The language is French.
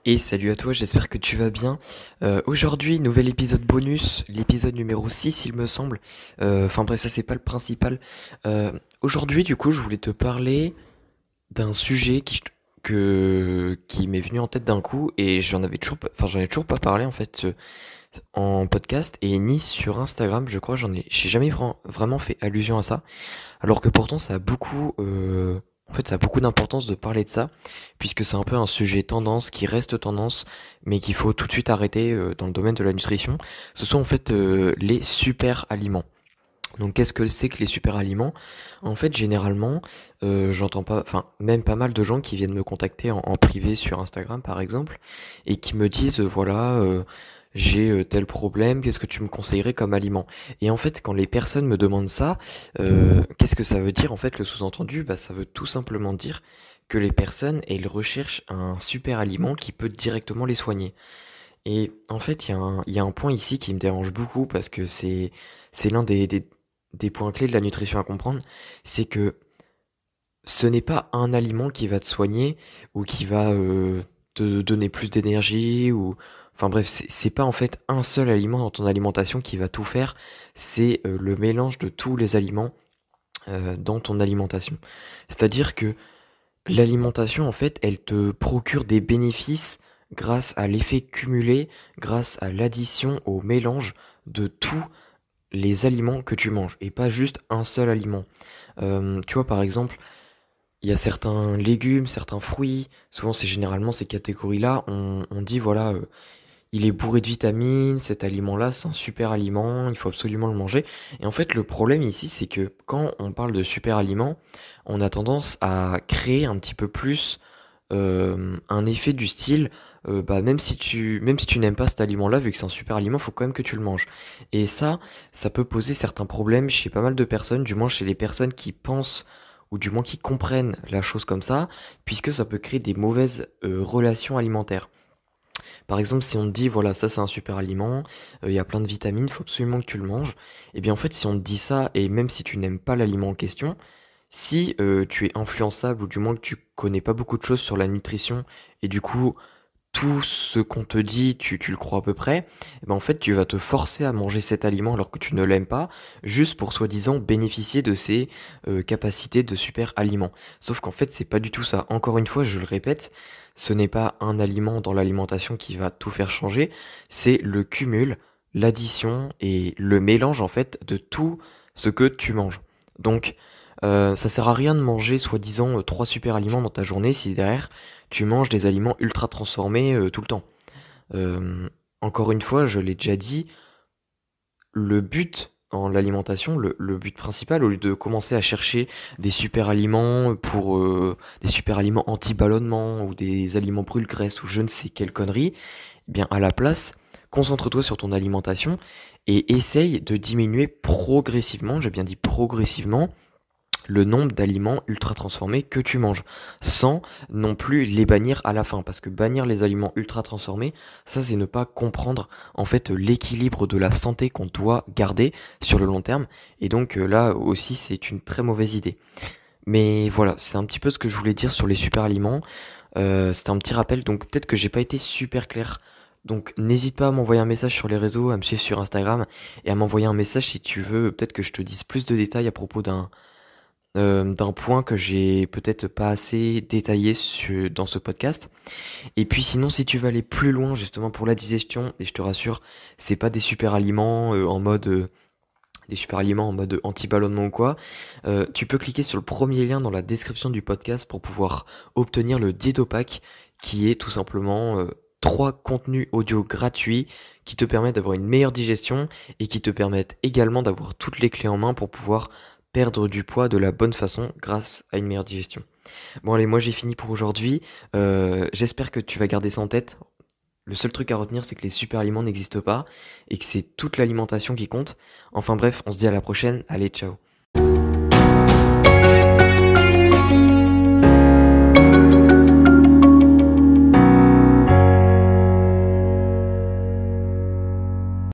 Et salut à toi, j'espère que tu vas bien. Aujourd'hui, nouvel épisode bonus, l'épisode numéro 6 il me semble. Enfin bref, ça c'est pas le principal. Aujourd'hui, du coup, je voulais te parler d'un sujet qui m'est venu en tête d'un coup et j'en ai toujours pas parlé en fait en podcast et ni sur Instagram, je crois, j'ai jamais vraiment fait allusion à ça. Alors que pourtant, ça a beaucoup d'importance de parler de ça, puisque c'est un peu un sujet tendance qui reste tendance, mais qu'il faut tout de suite arrêter dans le domaine de la nutrition. Ce sont en fait les super aliments. Donc qu'est-ce que c'est que les super aliments? En fait, généralement, j'entends pas, enfin même pas mal de gens qui viennent me contacter en privé sur Instagram par exemple, et qui me disent voilà, j'ai tel problème, qu'est-ce que tu me conseillerais comme aliment? Et en fait, quand les personnes me demandent ça, qu'est-ce que ça veut dire? En fait, le sous-entendu, bah ça veut tout simplement dire que les personnes, elles recherchent un super aliment qui peut directement les soigner. Et en fait, il y a un point ici qui me dérange beaucoup parce que c'est l'un des points clés de la nutrition à comprendre, c'est que ce n'est pas un aliment qui va te soigner ou qui va te donner plus d'énergie ou enfin bref, c'est pas en fait un seul aliment dans ton alimentation qui va tout faire, c'est le mélange de tous les aliments dans ton alimentation. C'est-à-dire que l'alimentation, en fait, elle te procure des bénéfices grâce à l'effet cumulé, grâce à l'addition, au mélange de tous les aliments que tu manges, et pas juste un seul aliment. Tu vois, par exemple, il y a certains légumes, certains fruits, souvent c'est généralement ces catégories-là, on dit voilà, il est bourré de vitamines, cet aliment-là, c'est un super aliment, il faut absolument le manger. Et en fait, le problème ici, c'est que quand on parle de super aliment, on a tendance à créer un petit peu plus un effet du style, bah même si tu n'aimes pas cet aliment-là, vu que c'est un super aliment, faut quand même que tu le manges. Et ça peut poser certains problèmes chez pas mal de personnes, du moins chez les personnes qui pensent ou du moins qui comprennent la chose comme ça, puisque ça peut créer des mauvaises relations alimentaires. Par exemple, si on te dit, voilà, ça c'est un super aliment, il y a plein de vitamines, faut absolument que tu le manges, et bien en fait, si on te dit ça, et même si tu n'aimes pas l'aliment en question, si tu es influençable, ou du moins que tu connais pas beaucoup de choses sur la nutrition, et du coup, tout ce qu'on te dit, tu le crois à peu près, et ben en fait, tu vas te forcer à manger cet aliment alors que tu ne l'aimes pas, juste pour soi-disant bénéficier de ses capacités de super aliment. Sauf qu'en fait, c'est pas du tout ça. Encore une fois, je le répète, ce n'est pas un aliment dans l'alimentation qui va tout faire changer, c'est le cumul, l'addition et le mélange en fait de tout ce que tu manges. Donc, ça sert à rien de manger soi-disant trois super aliments dans ta journée si derrière tu manges des aliments ultra transformés tout le temps. Euh, Encore une fois, je l'ai déjà dit, le but en l'alimentation, le but principal, au lieu de commencer à chercher des super aliments pour des super aliments anti-ballonnement ou des aliments brûle-graisse ou je ne sais quelle connerie, eh bien à la place, concentre-toi sur ton alimentation et essaye de diminuer progressivement, j'ai bien dit progressivement, le nombre d'aliments ultra transformés que tu manges, sans non plus les bannir à la fin, parce que bannir les aliments ultra transformés, ça c'est ne pas comprendre en fait l'équilibre de la santé qu'on doit garder sur le long terme, et donc là aussi c'est une très mauvaise idée. Mais voilà, c'est un petit peu ce que je voulais dire sur les super aliments, c'était un petit rappel, donc peut-être que j'ai pas été super clair. Donc n'hésite pas à m'envoyer un message sur les réseaux, à me suivre sur Instagram et à m'envoyer un message si tu veux, peut-être que je te dise plus de détails à propos d'un point que j'ai peut-être pas assez détaillé dans ce podcast. Et puis sinon, si tu veux aller plus loin justement pour la digestion, et je te rassure, c'est pas des super aliments des super aliments en mode anti-ballonnement ou quoi. Tu peux cliquer sur le premier lien dans la description du podcast pour pouvoir obtenir le Diétopack, qui est tout simplement trois contenus audio gratuits qui te permettent d'avoir une meilleure digestion et qui te permettent également d'avoir toutes les clés en main pour pouvoir perdre du poids de la bonne façon grâce à une meilleure digestion. Bon allez, moi j'ai fini pour aujourd'hui. J'espère que tu vas garder ça en tête. Le seul truc à retenir, c'est que les super aliments n'existent pas et que c'est toute l'alimentation qui compte. Enfin bref, on se dit à la prochaine. Allez, ciao.